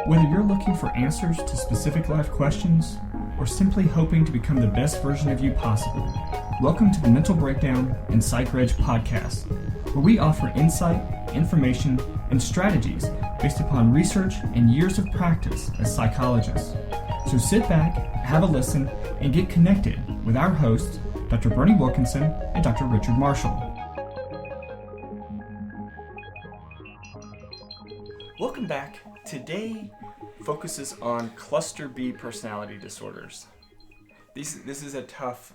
Whether you're looking for answers to specific life questions or simply hoping to become the best version of you possible, welcome to the Mental Breakdown and Psychreg podcast, where we offer insight, information, and strategies based upon research and years of practice as psychologists. So sit back, have a listen, and get connected with our hosts, Dr. Berney Wilkinson and Dr. Richard Marshall. Welcome back. Today focuses on cluster B personality disorders. This is a tough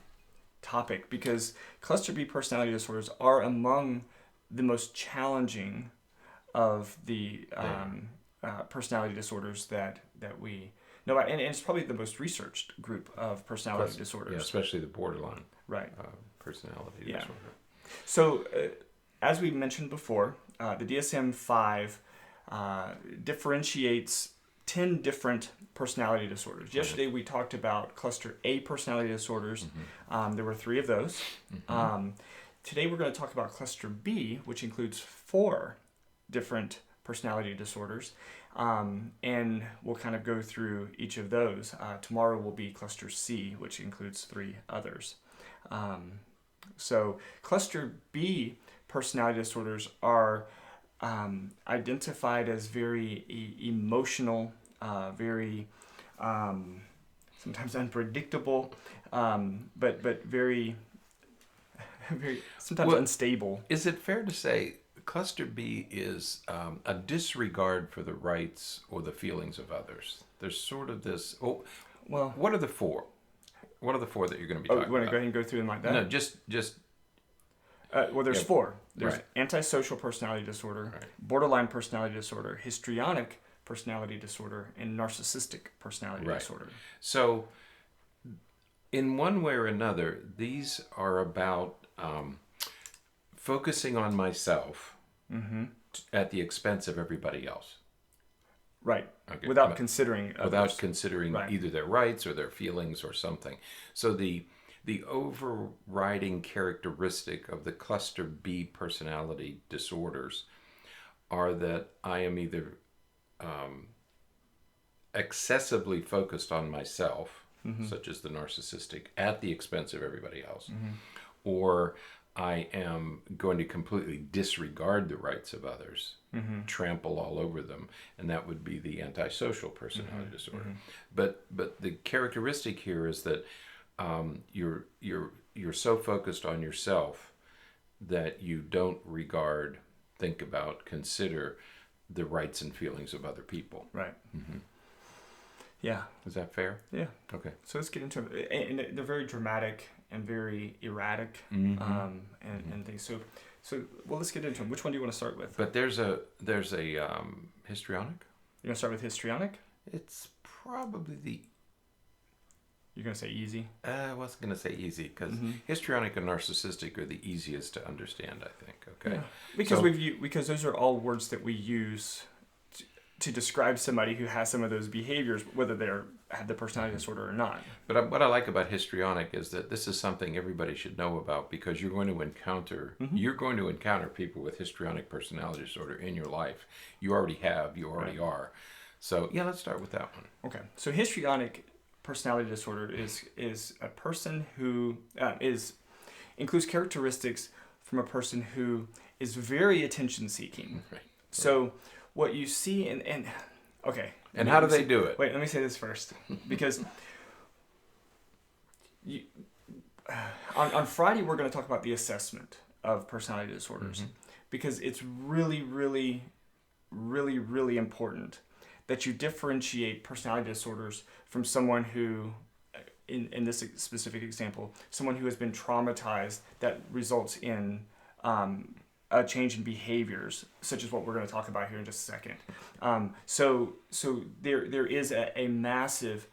topic because cluster B personality disorders are among the most challenging of the personality disorders that we know about, and it's probably the most researched group of personality disorders. Yeah, especially the borderline personality yeah. disorder. So, as we mentioned before, the DSM-5 differentiates 10 different personality disorders. Yesterday we talked about cluster A personality disorders. Mm-hmm. There were 3 of those. Mm-hmm. Today we're going to talk about cluster B, which includes 4 different personality disorders. And we'll kind of go through each of those. Tomorrow will be cluster C, which includes 3 others. So cluster B personality disorders are identified as very emotional, very sometimes unpredictable, but very sometimes unstable. Is it fair to say cluster B is a disregard for the rights or the feelings of others? There's sort of this. Oh, well, what are the 4? What are the 4 that you're going to be talking about? You want to go ahead and go through them like that? No, just. Well, there's 4. There's Antisocial personality disorder, Borderline personality disorder, Histrionic personality disorder, and Narcissistic personality disorder. So, in one way or another, these are about focusing on myself at the expense of everybody else. Right. Okay. Without considering either their rights or their feelings or something. So the overriding characteristic of the cluster B personality disorders are that I am either excessively focused on myself, such as the narcissistic, at the expense of everybody else, or I am going to completely disregard the rights of others, trample all over them, and that would be the antisocial personality disorder. But the characteristic here is that you're so focused on yourself that you don't think about, consider the rights and feelings of other people. Right. Mm-hmm. Yeah. Is that fair? Yeah. Okay. So let's get into it. And they're very dramatic and very erratic and things. So let's get into them. Which one do you want to start with? But there's a histrionic. You're going to start with histrionic? It's probably the... You're going to say easy? I wasn't going to say easy because histrionic and narcissistic are the easiest to understand, I think. Okay. Yeah. Because those are all words that we use to describe somebody who has some of those behaviors, whether they have the personality disorder or not. But what I like about histrionic is that this is something everybody should know about because you're going to encounter people with histrionic personality disorder in your life. You already have. You already are. So yeah, let's start with that one. Okay. So histrionic personality disorder is a person who includes characteristics from a person who is very attention seeking. Right. So what you see and okay. And how do they do it? Wait, let me say this first because on Friday we're going to talk about the assessment of personality disorders because it's really, really, really, really important that you differentiate personality disorders from someone who, in this specific example, someone who has been traumatized that results in a change in behaviors, such as what we're going to talk about here in just a second. So there is a massive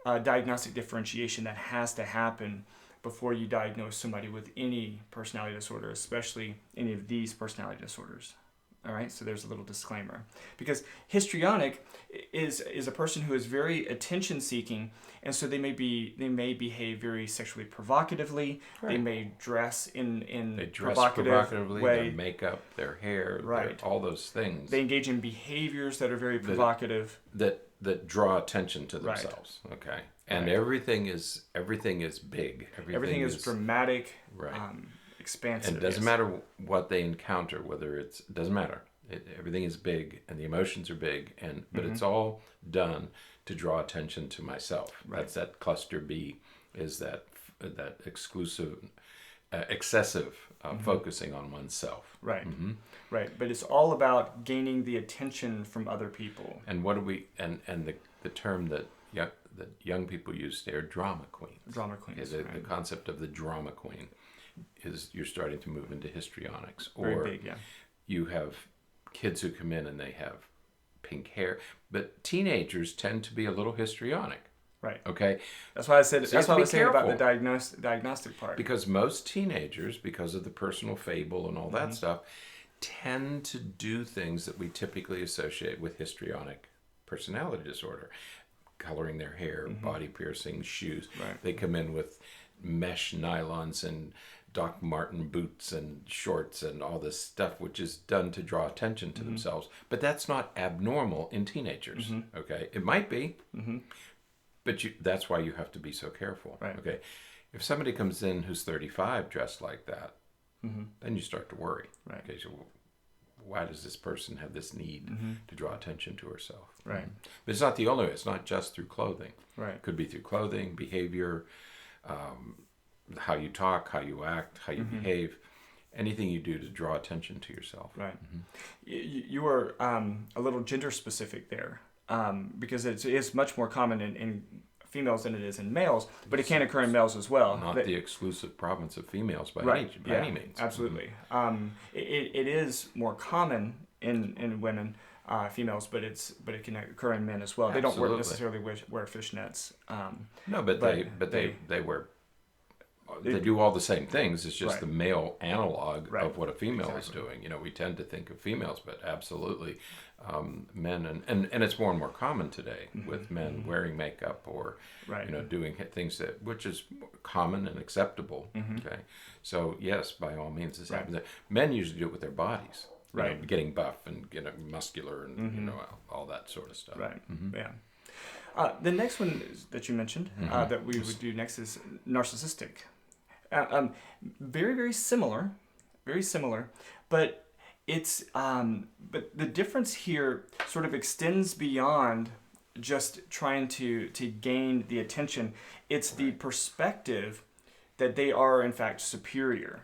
diagnostic differentiation that has to happen before you diagnose somebody with any personality disorder, especially any of these personality disorders. All right, so there's a little disclaimer. Because histrionic is a person who is very attention seeking, and so they may behave very sexually provocatively. Right. They may dress in They dress provocatively way. Their makeup, their hair, right. all those things. They engage in behaviors that are very provocative. That draw attention to themselves. Right. Okay. And right. everything is big. Everything is dramatic. Right. Expansive. And it doesn't matter what they encounter, it doesn't matter. Everything is big, and the emotions are big, but it's all done to draw attention to myself. Right. That's that cluster B, is that excessive focusing on oneself. Right. Right. But it's all about gaining the attention from other people. And what do we and the term that young people use there, drama queens. Drama queens. The concept of the drama queen is you're starting to move into histrionics. Very big, yeah. You have kids who come in and they have pink hair, but teenagers tend to be a little histrionic. Right. Okay. That's why I said. So that's why I was saying about the careful. diagnostic part. Because most teenagers, because of the personal fable and all that stuff, tend to do things that we typically associate with histrionic personality disorder. Coloring their hair, body piercings, shoes. Right. They come in with mesh nylons and Doc Marten boots and shorts and all this stuff, which is done to draw attention to themselves. But that's not abnormal in teenagers. Okay, it might be, but that's why you have to be so careful. Right. Okay, if somebody comes in who's 35 dressed like that, then you start to worry. Right. Okay, so why does this person have this need to draw attention to herself? Right. But it's not the only way. It's not just through clothing. Right. It could be through clothing, behavior, how you talk, how you act, how you behave, anything you do to draw attention to yourself. Right. You were a little gender specific there, because it is much more common in females than it is in males, but it can occur in males as well. Not the exclusive province of females by any means. Absolutely. It is more common in women, females, but it can occur in men as well. Absolutely. They don't necessarily wear fishnets. No, but they wear. They do all the same things. It's just the male analog of what a female is doing. We tend to think of females, but absolutely men, and it's more and more common today with men wearing makeup or doing things which is common and acceptable. Okay, so yes, by all means, this happens. Men usually do it with their bodies. Getting buff and muscular and all that sort of stuff. Right. Yeah. The next one that you mentioned that we would do next is narcissistic. Very, very similar, but it's but the difference here sort of extends beyond just trying to gain the attention. It's the perspective that they are in fact superior,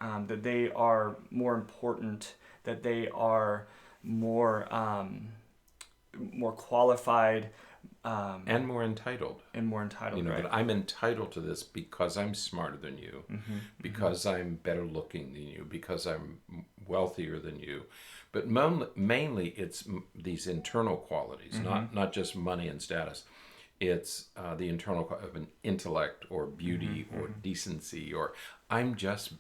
that they are more important, that they are more qualified. And more entitled. That I'm entitled to this because I'm smarter than you, because I'm better looking than you, because I'm wealthier than you. But mainly it's these internal qualities, not just money and status. It's the internal of an intellect or beauty or decency, or I'm just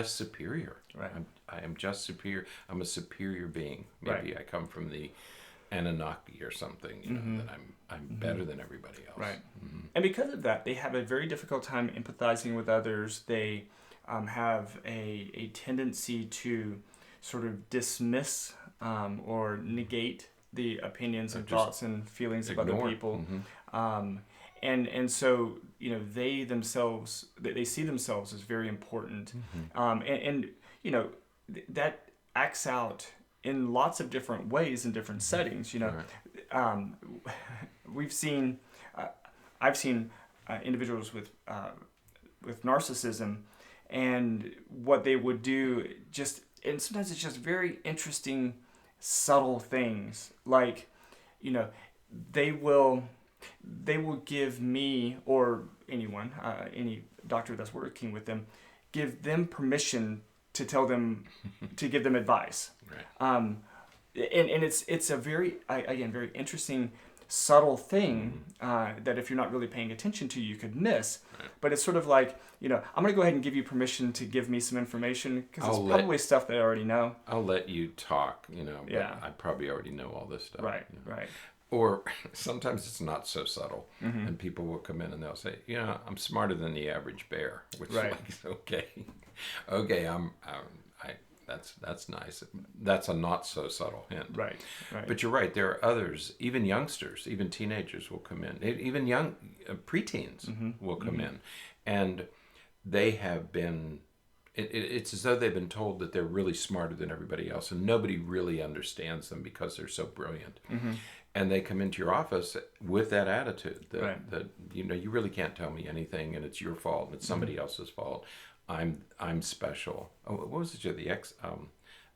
superior. Right. I am just superior. I'm a superior being. Maybe I come from the Anunnaki or something, that I'm better than everybody else. Right. And because of that, they have a very difficult time empathizing with others. They have a tendency to sort of dismiss or negate the opinions and thoughts and feelings of other people. And so, they themselves, they see themselves as very important. And that acts out in lots of different ways in different settings. We've seen, I've seen individuals with narcissism, and what they would do and sometimes it's just very interesting, subtle things. Like, they will give me or anyone, any doctor that's working with them, give them permission to tell them, to give them advice. Right. And it's a very, again, very interesting subtle thing that if you're not really paying attention to, you could miss. Right. But it's sort of like, I'm going to go ahead and give you permission to give me some information because it's probably stuff that I already know. I'll let you talk, but I probably already know all this stuff. Right, right. Or sometimes it's not so subtle, and people will come in and they'll say, I'm smarter than the average bear, which is okay, that's nice. That's a not so subtle hint. Right. But you're right. There are others, even youngsters, even teenagers will come in. Even young preteens will come in, and they have been. It's as though they've been told that they're really smarter than everybody else, and nobody really understands them because they're so brilliant. And they come into your office with that attitude that you really can't tell me anything, and it's your fault, and it's somebody else's fault. I'm special. Oh, what was it? The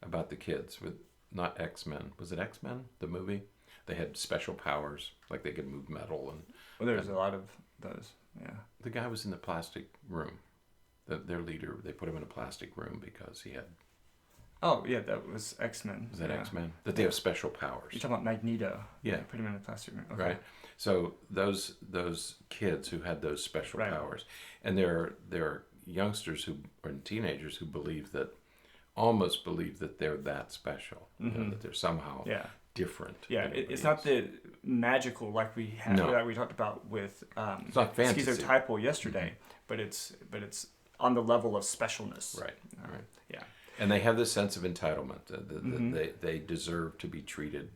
about the kids with not X-Men. Was it X-Men? The movie? They had special powers, like they could move metal and. Well, there's a lot of those. Yeah. The guy was in the plastic room. Their leader, they put him in a plastic room because he had. Oh yeah, that was X-Men. Was that X-Men? That they have special powers. You're talking about Magneto. Yeah. Put him in a plastic room. Okay. Right. So those kids who had those special powers, and there are youngsters and teenagers who almost believe that they're that special, that they're somehow different. Yeah, it's not the magical like we had that we talked about with it's not fantasy. Schizotypal yesterday, but it's on the level of specialness. Right. Right. Yeah. And they have this sense of entitlement. They deserve to be treated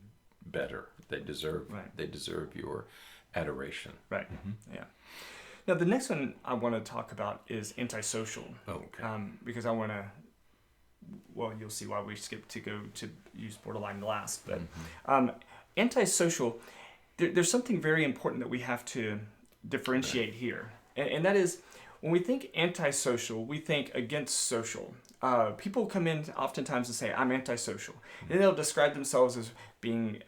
better. They deserve your adoration. Right. Yeah. Now the next one I want to talk about is antisocial. Oh, okay. Because I want to. Well, you'll see why we skipped to go to use borderline last. But antisocial, there's something very important that we have to differentiate here, and that is when we think antisocial, we think against social. People come in oftentimes and say, I'm antisocial. And they'll describe themselves as being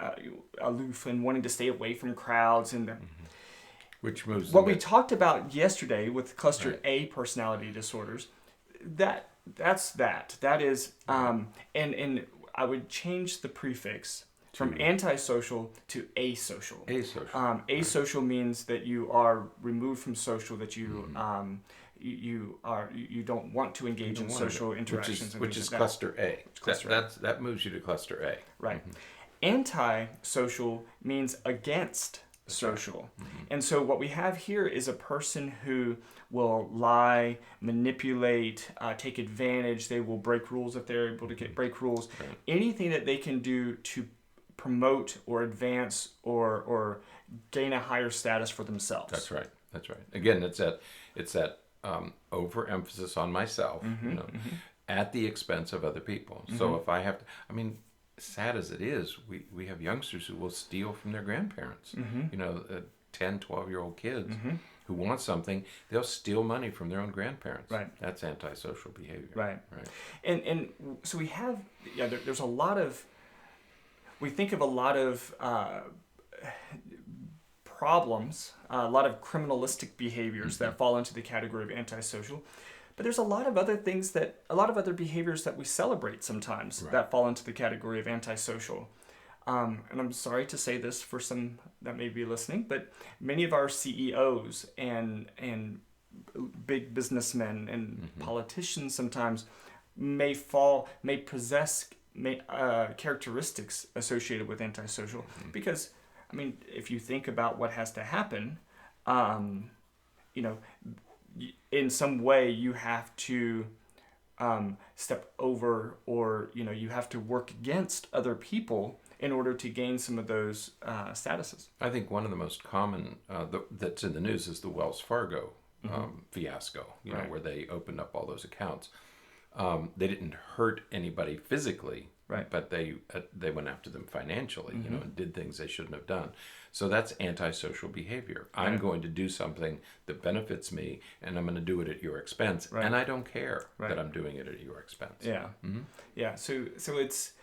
aloof and wanting to stay away from crowds. And which moves what we talked about yesterday with cluster A personality disorders, that's that. That is, and I would change the prefix from antisocial to asocial. Asocial. Asocial means that you are removed from social, that you you don't want to engage in social interactions, which is cluster A. That moves you to cluster A. Right. Antisocial means against social. And so what we have here is a person who will lie, manipulate, take advantage. They will break rules if they're able to break rules. Right. Anything that they can do to promote or advance or gain a higher status for themselves. That's right. Again, it's that overemphasis on myself, at the expense of other people. So if I have to, sad as it is, we have youngsters who will steal from their grandparents. 10, 12-year-old kids who want something, they'll steal money from their own grandparents. Right. That's antisocial behavior. Right. And so we have, there's a lot of, we think of a lot of problems, a lot of criminalistic behaviors that fall into the category of antisocial. But there's a lot of other behaviors that we celebrate sometimes that fall into the category of antisocial. And I'm sorry to say this for some that may be listening, but many of our CEOs and big businessmen and politicians sometimes may possess characteristics associated with antisocial. Because, if you think about what has to happen, in some way you have to step over, or you have to work against other people in order to gain some of those statuses. I think one of the most common that's in the news is the Wells Fargo fiasco, where they opened up all those accounts. They didn't hurt anybody physically, but they went after them financially, and did things they shouldn't have done. So that's antisocial behavior. I'm going to do something that benefits me, and I'm going to do it at your expense, and I don't care that I'm doing it at your expense. Yeah, yeah. So it's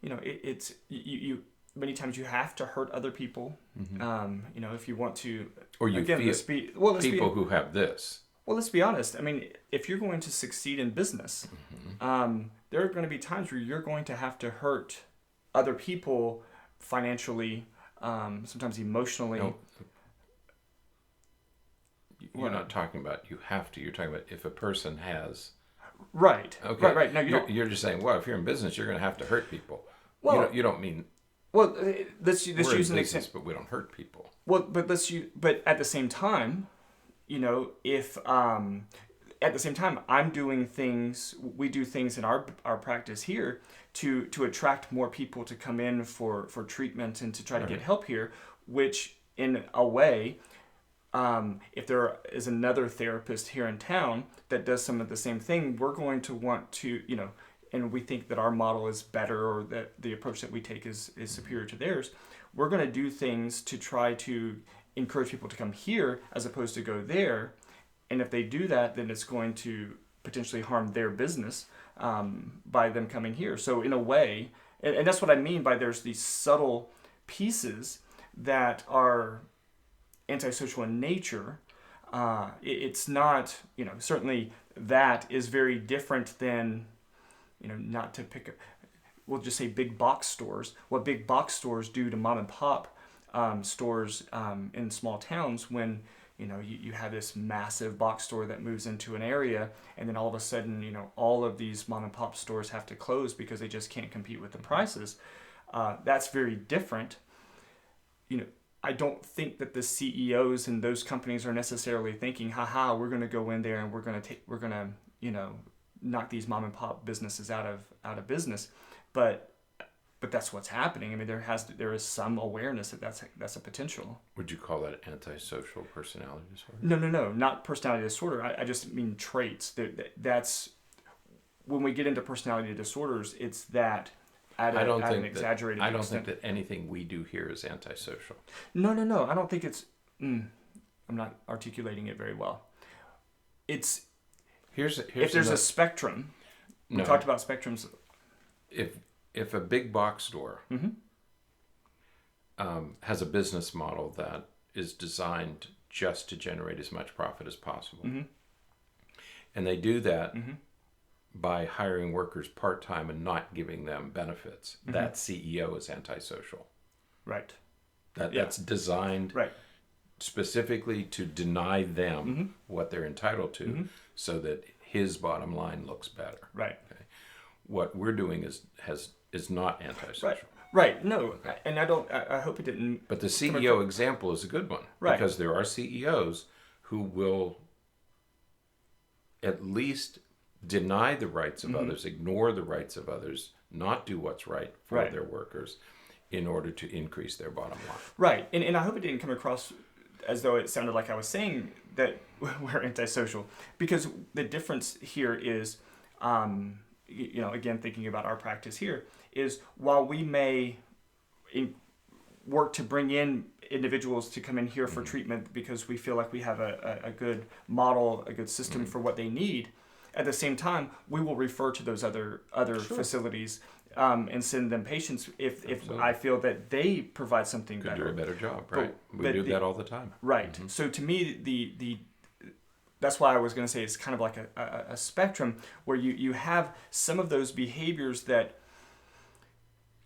it's you. Many times you have to hurt other people. If you want to, or you feel people who have this. Well, let's be honest. If you're going to succeed in business, there are going to be times where you're going to have to hurt other people financially, sometimes emotionally. No, you're not talking about you have to. You're talking about if a person has. Right. Okay. Right. No, you're just saying, well, if you're in business, you're going to have to hurt people. Well, you don't mean. Well, let's we're use in an business, example. but we don't hurt people. Well, but at the same time, if at the same time I'm doing things, we do things in our practice here to attract more people to come in for treatment and to try to get help here, which in a way, if there is another therapist here in town that does some of the same thing, we're going to want to, and we think that our model is better or that the approach that we take is superior to theirs, we're going to do things to try to encourage people to come here as opposed to go there. And if they do that, then it's going to potentially harm their business by them coming here. So in a way, and that's what I mean by there's these subtle pieces that are antisocial in nature. It's not, certainly that is very different than, not to pick, we'll just say big box stores. What big box stores do to mom and pop stores in small towns when, you have this massive box store that moves into an area, and then all of a sudden, all of these mom and pop stores have to close because they just can't compete with the prices. That's very different. I don't think that the CEOs in those companies are necessarily thinking, haha, we're going to go in there and we're going to knock these mom and pop businesses out of business. But that's what's happening. I mean, there is some awareness that that's a potential. Would you call that antisocial personality disorder? No, not personality disorder. I just mean traits. That's when we get into personality disorders, it's that at an exaggerated extent. I don't think that anything we do here is antisocial. No. I don't think it's. I'm not articulating it very well. It's here's if there's a spectrum. We talked about spectrums. If a big box store has a business model that is designed just to generate as much profit as possible, and they do that by hiring workers part-time and not giving them benefits, that CEO is antisocial. Right. That's designed specifically to deny them what they're entitled to so that his bottom line looks better. Right. Okay. What we're doing is not antisocial. Right. No, and I hope it didn't. But the CEO example is a good one. Right. Because there are CEOs who will at least deny the rights of others, ignore the rights of others, not do what's right for their workers in order to increase their bottom line. Right. And I hope it didn't come across as though it sounded like I was saying that we're antisocial. Because the difference here is, again, thinking about our practice here, is while we may work to bring in individuals to come in here for treatment because we feel like we have a good model, a good system for what they need, at the same time, we will refer to those other facilities and send them patients if I feel that they provide something better. Could do a better job, right? We do that all the time. Right. So to me, the that's why I was going to say it's kind of like a spectrum where you have some of those behaviors that,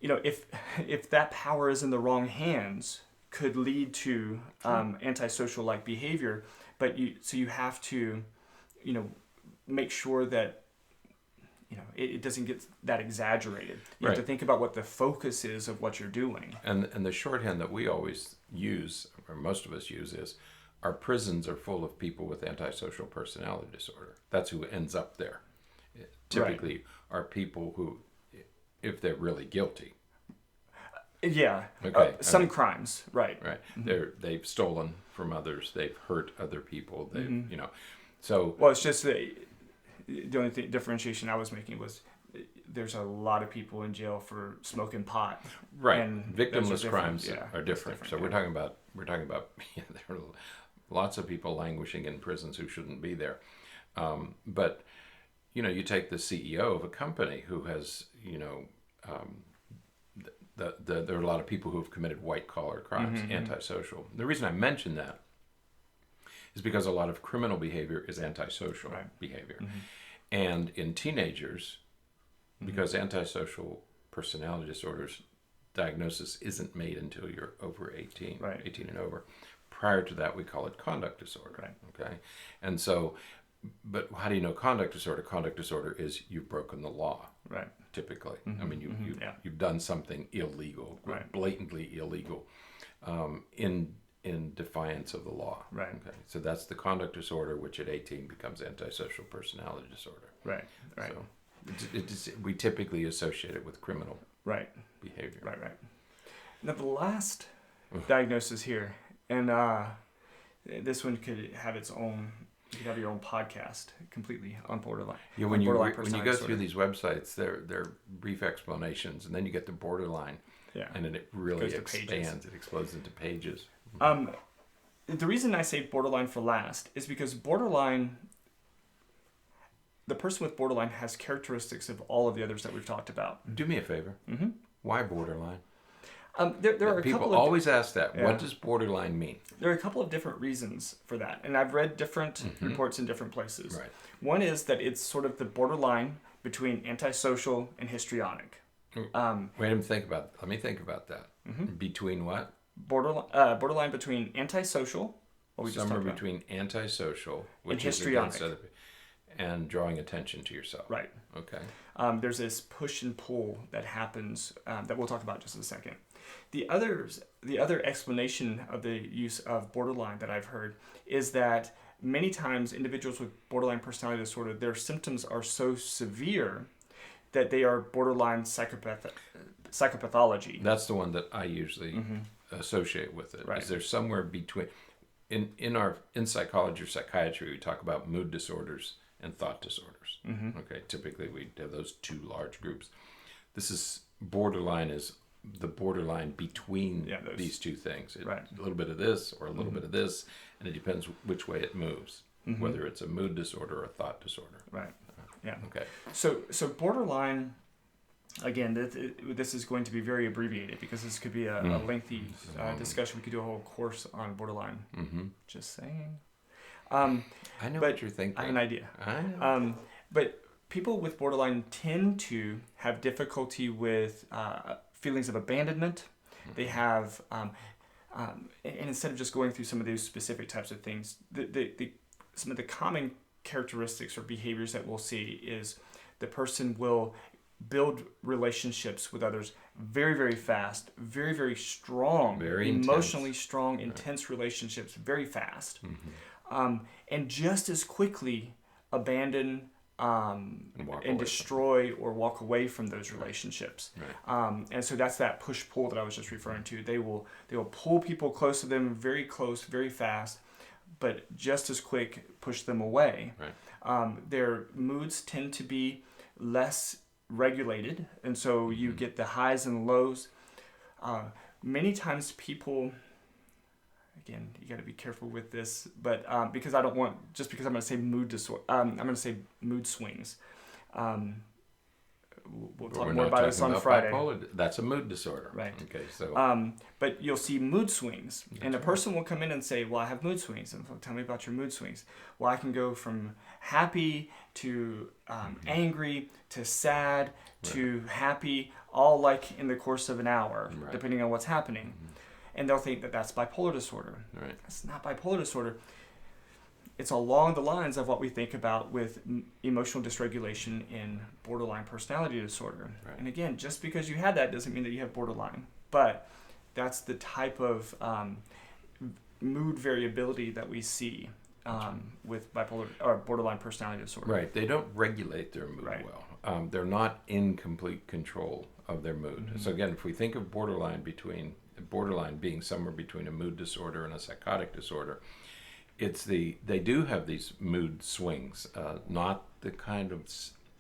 if that power is in the wrong hands, could lead to antisocial-like behavior. But you have to, make sure that it doesn't get that exaggerated. You have to think about what the focus is of what you're doing. And the shorthand that we always use, or most of us use, is our prisons are full of people with antisocial personality disorder. That's who ends up there. Typically are people who, if they're really guilty. Yeah. Okay. Some crimes. Right. Right. They've stolen from others. They've hurt other people. They've, So. Well, it's just the only differentiation I was making was there's a lot of people in jail for smoking pot. Right. And victimless crimes are different. So we're talking about there are lots of people languishing in prisons who shouldn't be there. But you take the CEO of a company who has there are a lot of people who have committed white collar crimes, antisocial. The reason I mention that is because a lot of criminal behavior is antisocial behavior. And in teenagers, because antisocial personality disorders diagnosis isn't made until you're over 18, Right. 18 and over. Prior to that, we call it conduct disorder. Right. Okay. And so, but how do you know conduct disorder? Conduct disorder is you've broken the law. Right. Typically, Mm-hmm. I mean, you've done something illegal, right. blatantly illegal, in defiance of the law. Right. Okay. So that's the conduct disorder, which at 18 becomes antisocial personality disorder. Right. Right. So we typically associate it with criminal right. behavior. Right. Right. Now the last diagnosis here, and this one could have its own. You could have your own podcast completely on borderline. Yeah, when you go through these websites, they're brief explanations, and then you get the borderline. Yeah. And then it really expands. Pages. It explodes into pages. The reason I say borderline for last is because borderline, the person with borderline has characteristics of all of the others that we've talked about. Do me a favor. Mm-hmm. Why borderline? There are people couple of, always ask that. Yeah. What does borderline mean? There are a couple of different reasons for that, and I've read different reports in different places. Right. One is that it's sort of the borderline between antisocial and histrionic. Let me think about that. Between what? Borderline between antisocial, what we just Somewhere talked about. between antisocial, which And is against histrionic. other, and drawing attention to yourself. Right. Okay. There's this push and pull that happens that we'll talk about just in a second. The other explanation of the use of borderline that I've heard is that many times individuals with borderline personality disorder, their symptoms are so severe that they are borderline psychopathology. That's the one that I usually associate with it. Right. Is there somewhere between in psychology or psychiatry we talk about mood disorders and thought disorders. Okay, typically we have those two large groups. This is borderline is the borderline between these two things. A little bit of this or a little bit of this, and it depends which way it moves, whether it's a mood disorder or a thought disorder. Right. Yeah. Okay. So borderline, again, this is going to be very abbreviated because this could be a lengthy discussion. We could do a whole course on borderline. Just saying. I know what you're thinking. I have an idea. I know. But people with borderline tend to have difficulty with feelings of abandonment. They have, and instead of just going through some of those specific types of things, some of the common characteristics or behaviors that we'll see is the person will build relationships with others very, very fast, very, very strong, very emotionally strong, intense relationships very fast, and just as quickly abandon and destroy or walk away from those relationships. Right. And so that's that push-pull that I was just referring to. They will pull people close to them very close, very fast, but just as quick push them away. Right. Their moods tend to be less regulated, and so you get the highs and lows. Many times people, again, you got to be careful with this, but because I don't want, just because I'm going to say mood disorder, I'm going to say mood swings. We'll talk more about this on Friday. Bipolar. That's a mood disorder. Right. Okay. So. But you'll see mood swings, and a person will come in and say, "Well, I have mood swings," and tell me about your mood swings. Well, I can go from happy to angry to sad to happy, all like in the course of an hour, depending on what's happening. And they'll think that that's bipolar disorder. Right. It's not bipolar disorder. It's along the lines of what we think about with emotional dysregulation in borderline personality disorder. Right. And again, just because you had that doesn't mean that you have borderline. But that's the type of mood variability that we see with bipolar or borderline personality disorder. Right. They don't regulate their mood well. They're not in complete control of their mood. So again, if we think of borderline being somewhere between a mood disorder and a psychotic disorder, they do have these mood swings, not the kind of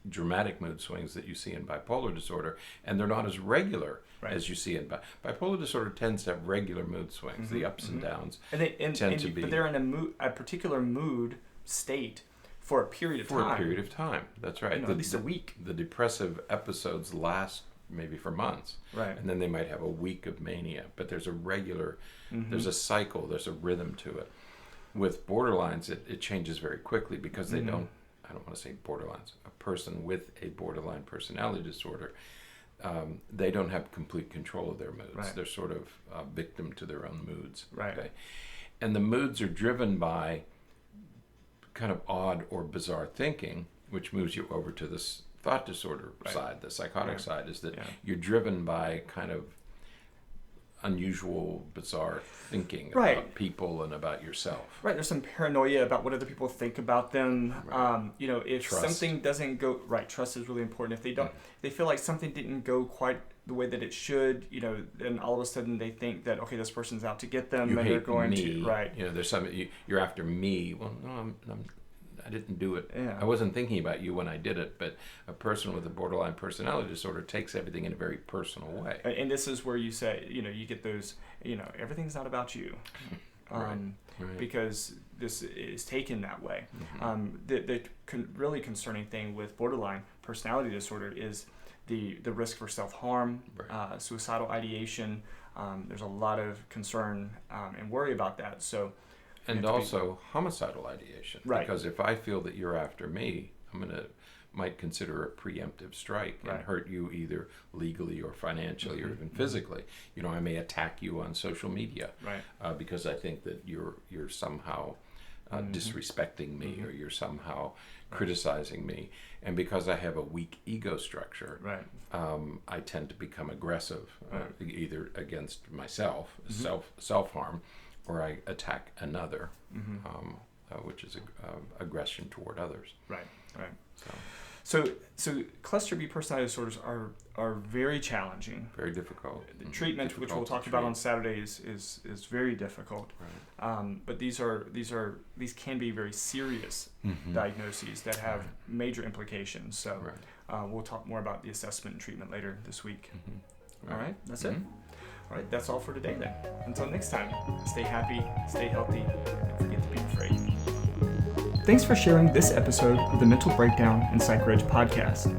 dramatic mood swings that you see in bipolar disorder, and they're not as regular as you see in bipolar disorder. Tends to have regular mood swings, the ups and downs, but they're in a particular mood state for a period of time. That's right. At least a week. The depressive episodes last maybe for months, right? And then they might have a week of mania, but there's a regular, there's a cycle, there's a rhythm to it. With borderlines, it changes very quickly because they don't, I don't want to say borderlines, a person with a borderline personality disorder, they don't have complete control of their moods. Right. They're sort of victim to their own moods. Right. Okay? And the moods are driven by kind of odd or bizarre thinking, which moves you over to this thought disorder side, the psychotic side, is that you're driven by kind of unusual, bizarre thinking about people and about yourself. Right. There's some paranoia about what other people think about them. Right. If Trust. something doesn't go right, trust is really important. If they don't, they feel like something didn't go quite the way that it should, then all of a sudden they think that, okay, this person's out to get them, You and hate they're going me. to, right. There's something, you're after me. Well, no, I didn't do it. Yeah. I wasn't thinking about you when I did it, but a person with a borderline personality disorder takes everything in a very personal way. And this is where you say, you get those, everything's not about you. Right. Because this is taken that way. Mm-hmm. The really concerning thing with borderline personality disorder is the risk for self-harm, suicidal ideation. There's a lot of concern and worry about that. So, and also homicidal ideation. Right. Because if I feel that you're after me, might consider a preemptive strike and hurt you either legally or financially or even physically. I may attack you on social media because I think that you're somehow disrespecting me or you're somehow criticizing me. And because I have a weak ego structure, I tend to become aggressive, either against myself, self-harm, or I attack another, which is aggression toward others. Right. So cluster B personality disorders are very challenging. Very difficult. The treatment, difficult which we'll talk about on Saturday, is very difficult. Right. But these can be very serious diagnoses that have major implications. So we'll talk more about the assessment and treatment later this week. All right, that's it. All right, that's all for today then. Until next time, stay happy, stay healthy, and don't forget to be afraid. Thanks for sharing this episode of the Mental Breakdown and Psychreg podcast.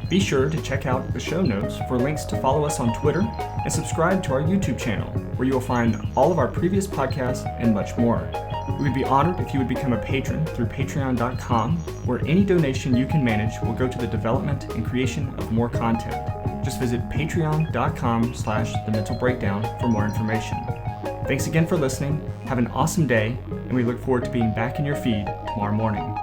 Be sure to check out the show notes for links to follow us on Twitter and subscribe to our YouTube channel, where you will find all of our previous podcasts and much more. We would be honored if you would become a patron through patreon.com, where any donation you can manage will go to the development and creation of more content. Just visit patreon.com/thementalbreakdown for more information. Thanks again for listening. Have an awesome day, and we look forward to being back in your feed tomorrow morning.